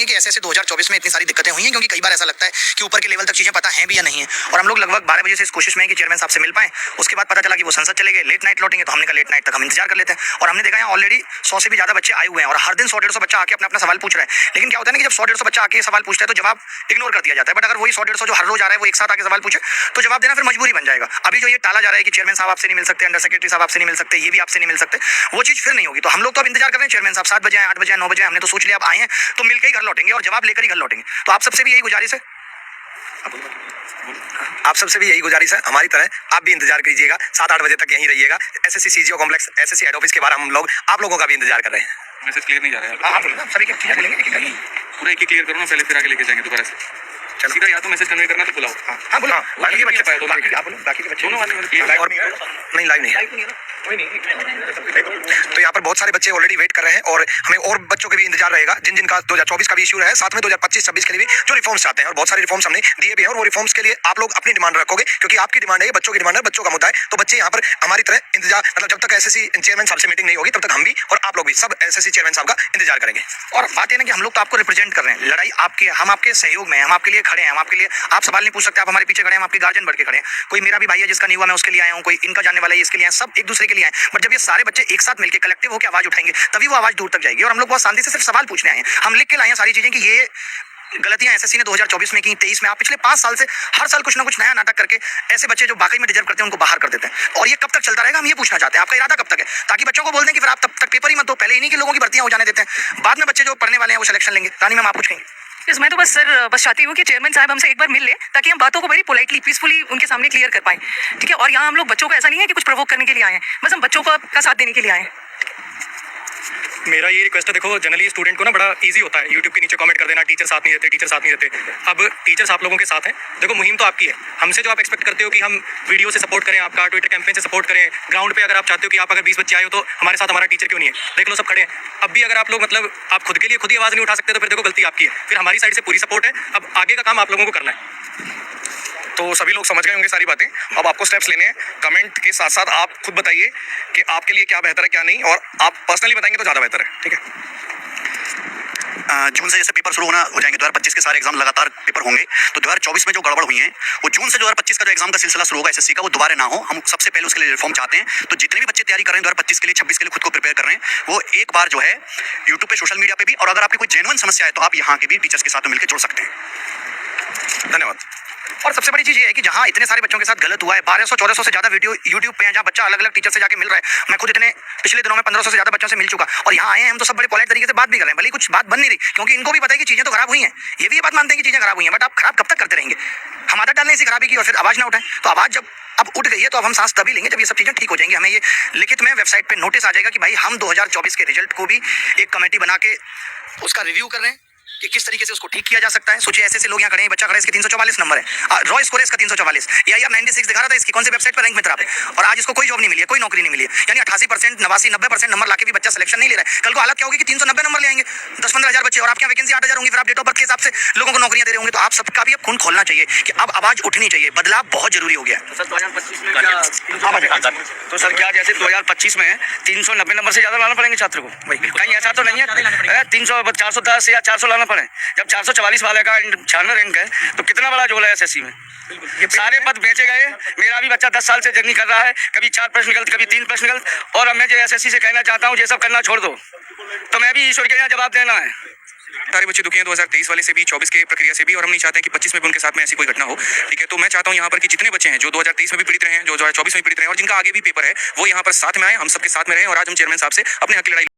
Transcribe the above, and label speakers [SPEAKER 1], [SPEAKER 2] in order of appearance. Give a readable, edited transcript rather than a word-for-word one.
[SPEAKER 1] कि ऐसे ऐसे 2024 में इतनी सारी दिक्कतें हुई हैं, क्योंकि कई बार ऐसा लगता है कि ऊपर के लेवल तक चीजें पता है भी या नहीं है। और हम लोग लगभग 12 बजे से इस कोशिश में है कि चेयरमैन साहब से मिल पाए। उसके बाद पता चला कि वो संसद चले गए, लेट नाइट लौटेंगे, तो हमने कहा लेट नाइट तक हम इंतजार कर लेते हैं। और हमने देखा है ऑलरेडी 100 से भी ज्यादा बच्चे आए हुए हैं और हर दिन 100-150 बच्चा आके अपना अपना सवाल पूछ रहा है। लेकिन क्या होता है ना कि जब 100-150 बच्चा आके सवाल पूछता है तो जवाब इग्नोर कर दिया जाता है। बट अगर वही 100-150 जो हर रोज आ रहा है वो एक साथ आके सवाल पूछे तो जवाब देना फिर मजबूरी बन जाएगा। अभी जो ये टाला जा रहा है कि चेयरमैन साहब आपसे नहीं मिल सकते, अंडर सेक्रेटरी साहब आपसे नहीं मिल सकते, ये भी आपसे नहीं मिल सकते, वो चीज फिर नहीं होगी। तो हम लोग तो अब इंतजार कर रहे हैं, चेयरमैन साहब 7 बजे आए, 8 बजे आए, 9 बजे आए, हमने तो सोच लिया अब आए हैं तो मिलकर ही घर लौटेंगे और जवाब लेकर ही घर लौटेंगे। तो आप सबसे भी यही गुजारिश है, हमारी तरह आप भी इंतजार कीजिएगा, 7-8 बजे तक यहीं रहिएगा। SSC CGO complex, SSC head office के बाहर हम लोग आप लोगों का भी इंतजार कर रहे हैं।
[SPEAKER 2] मैसेज क्लियर नहीं जा रहा है
[SPEAKER 1] आप सभी के चीजें बोलेंगे,
[SPEAKER 2] पूरा एक ही क्लियर करो ना, पहले फिर आगे लेके जाएंगे दोबारा से। चलो सीधा या तो मैसेज कन्वे करना तो बुलाओ।
[SPEAKER 1] हाँ बोलो, बाकी के बच्चे
[SPEAKER 2] पाए तो
[SPEAKER 1] आप बोलो, बाकी के बच्चे
[SPEAKER 2] दोनों वाले
[SPEAKER 1] और नहीं लाइव नहीं है। तो यहाँ पर बहुत सारे बच्चे ऑलरेडी वेट कर रहे हैं और हमें और बच्चों के भी इंतजार रहेगा जिन जिनका 2024 का भी इश्यू है, साथ में 2025-26 के लिए भी जो रिफॉर्म्स चाहते हैं। और बहुत सारे रिफॉर्म्स हमने दिए भी हैं और वो रिफॉर्म्स के लिए आप लोग अपनी डिमांड रखोगे, क्योंकि आपकी डिमांड है, बच्चों की डिमांड है, बच्चों का मुद्दा है। तो बच्चे यहाँ पर हमारी तरह इंतजार, मतलब जब तक एसएससी चेयरमैन साहब से मीटिंग नहीं होगी तब तक हम भी और आप लोग भी सब एसएससी चेयरमैन साहब का इंतजार करेंगे। और बात है ना कि हम लोग तो आपको रिप्रेजेंट कर रहे हैं, लड़ाई आपकी है, हम आपके सहयोग में, हम आपके लिए खड़े हैं, हम आपके लिए, आप सवाल नहीं पूछ सकते, आप हमारे पीछे खड़े हैं, हम आपके गार्जियन बढ़ के खड़े हैं। कोई मेरा भी भाई है जिसका नहीं हुआ, मैं उसके लिए आया हूँ, कोई इनका जानने वाला है इसके लिए आया, सब एक दूसरे के लिए आए। बट जब ये सारे बच्चे एक साथ मिलकर कलेक्टिव होकर आवाज उठाएंगे तभी वो आवाज दूर तक जाएगी। और हम लोग बहुत शांति से सिर्फ सवाल पूछने आए हैं, हम लिख के लाए हैं सारी चीजें कि ये गलतियां एसएससी ने 2024 में की, 23 में, आप पिछले 5 साल से हर साल कुछ ना कुछ नया नाटक करके ऐसे बच्चे जो वाकई में डिजर्व करते हैं उनको बाहर कर देते हैं। और ये कब तक चलता रहेगा, हम ये पूछना चाहते हैं, आपका इरादा कब तक है, ताकि बच्चों को बोल दें कि फिर आप तब तक पेपर ही मत दो, पहले इन्हीं के लोगों की भर्तियां हो जाने देते हैं, बाद में बच्चे जो पढ़ने वाले हैं वो सिलेक्शन लेंगे। रानी मैम आप कुछ कहेंगे?
[SPEAKER 3] मैं तो बस चाहती हूँ कि चेयरमैन साहब हमसे एक बार मिल ले, ताकि हम बातों को बड़ी पोलाइटली, पीसफुली उनके सामने क्लियर कर पाएं, ठीक है। और यहाँ हम लोग बच्चों को ऐसा नहीं है कि कुछ प्रोवोक करने के लिए आए हैं, बस हम बच्चों का साथ देने के लिए आए हैं।
[SPEAKER 4] मेरा ये रिक्वेस्ट है, देखो जनरली स्टूडेंट को ना बड़ा इजी होता है यूट्यूब के नीचे कमेंट कर देना, टीचर साथ नहीं देते, टीचर साथ नहीं देते। अब टीचर्स आप लोगों के साथ हैं, देखो मुहिम तो आपकी है। हमसे जो आप एक्सपेक्ट करते हो कि हम वीडियो से सपोर्ट करें, आपका ट्विटर कैंपेन से सपोर्ट करें, ग्राउंड पे अगर आप चाहते हो कि आप अगर 20 बच्चे आए हो तो हमारे साथ हमारा टीचर क्यों नहीं है, देख लो सब खड़े हैं। अब भी अगर आप लोग मतलब आप खुद के लिए खुद ही आवाज़ नहीं उठा सकते तो फिर देखो गलती आपकी है, फिर हमारी साइड से पूरी सपोर्ट है। अब आगे का काम आप लोगों को करना है।
[SPEAKER 2] तो सभी लोग समझ गए होंगे सारी बातें, अब आपको स्टेप्स लेने हैं। कमेंट के साथ साथ आप खुद बताइए कि आपके लिए क्या बेहतर है क्या नहीं, और आप पर्सनली बताएंगे तो ज़्यादा बेहतर है, ठीक है।
[SPEAKER 1] जून से जैसे पेपर शुरू हो जाएंगे, 2025 के सारे एग्जाम लगातार पेपर होंगे, तो 2024 में जो गड़बड़ हुई है वो जून से 2025 का जो एग्जाम का सिलसिला शुरू होगा एसएससी का, वो दोबारा ना हो। हम सबसे पहले उसके लिए रिफॉर्म चाहते हैं। तो जितने भी बच्चे तैयारी कर रहे हैं 2025 के लिए, 26 के लिए खुद को प्रिपेयर कर रहे हैं, वो एक बार जो है यूट्यूब पे, सोशल मीडिया पे भी, और अगर आपकी कोई जेन्युइन समस्या है तो आप यहाँ के भी टीचर्स के साथ मिलकर जुड़ सकते हैं। धन्यवाद। और सबसे बड़ी चीज ये है कि जहाँ इतने सारे बच्चों के साथ गलत हुआ है, 1200-1400 से ज्यादा वीडियो यूट्यूब पे है जहाँ बच्चा अलग अलग टीचर से जाके मिल रहा है। मैं खुद इतने पिछले दिनों में 1500 से ज्यादा बच्चों से मिल चुका, और यहाँ आए हैं हम तो सब बड़े पोलाइट तरीके से बात भी कर रहे हैं, भले कुछ बात बन नहीं रही, क्योंकि इनको भी पता है कि चीजें तो खराब हुई हैं, ये भी ये बात मानते हैं कि चीजें खराब हुई हैं। बट आप खराब कब तक करते रहेंगे? हम आदत डालने इसी खराबी की और फिर आवाज ना उठाएं। तो आवाज जब अब उठ गई है तो अब हम सांस तभी लेंगे जब ये सब चीजें ठीक हो जाएंगी। हमें ये लिखित में वेबसाइट पे नोटिस आ जाएगा कि भाई हम 2024 के रिजल्ट को भी एक कमेटी बना के उसका रिव्यू कर रहे हैं कि किस तरीके से उसको ठीक किया जा सकता है। सोचिए ऐसे लोग यहाँ खड़े हैं, बच्चा खड़ा है, इसके 344 नंबर है, रॉ स्कोर है इसका 344, AIR 96 दिखा रहा था, इसकी कौन सी वेबसाइट पर रैंक मित्रा पे, और आज इसको कोई जॉब नहीं मिली है, कोई नौकरी नहीं मिली है। यानी 88%, 89, 90% नंबर लाके भी बच्चा सिलेक्शन नहीं ले रहा है। कल को हालत क्या होगी कि 390 नंबर ले आएंगे 10-15 हज़ार बच्चे, और आपकी वैकेंसी 8,000 होंगी, फिर आप डेट ऑफ बर्थ के हिसाब से लोगों को नौकरियां दे रहे होंगे। तो आप सबका भी अब खून खोलना चाहिए कि अब आवाज उठनी चाहिए, बदलाव बहुत जरूरी हो गया।
[SPEAKER 5] तो सर 2025 में तो सर क्या जैसे 2025 में 390 नंबर से ज्यादा लाना पड़ेंगे छात्र को? कहीं ऐसा तो नहीं है 300, 410 या 400 लाना पड़े? जब 444 वाले का 96 रैंक है तो कितना बड़ा झोला है एसएससी में। ये सारे पद बेचे गए। मेरा भी बच्चा 10 साल से जर्नी कर रहा है, कभी 4 प्रश्न गलत, कभी 3 प्रश्न गलत, और अब मैं जो एसएससी से कहना चाहता हूँ ये सब करना छोड़ दो, तो मैं भी ईश्वर के यहाँ जवाब देना है।
[SPEAKER 2] सारे बच्चे दुखी हैं 2023 वाले से भी, 24 के प्रक्रिया से भी, और हम नहीं चाहते हैं कि 25 में भी उनके साथ में ऐसी कोई घटना हो, ठीक है। तो मैं चाहता हूँ यहाँ पर कि जितने बच्चे हैं जो 2023 में भी पीड़ित रहे हैं, जो 2024 में पीड़ित रहे हैं, और जिनका आगे भी पेपर है, वो यहाँ पर साथ में आए, हम सबके साथ में रहें, और आज हम चेयरमैन साहब से अपने हक की लड़ाई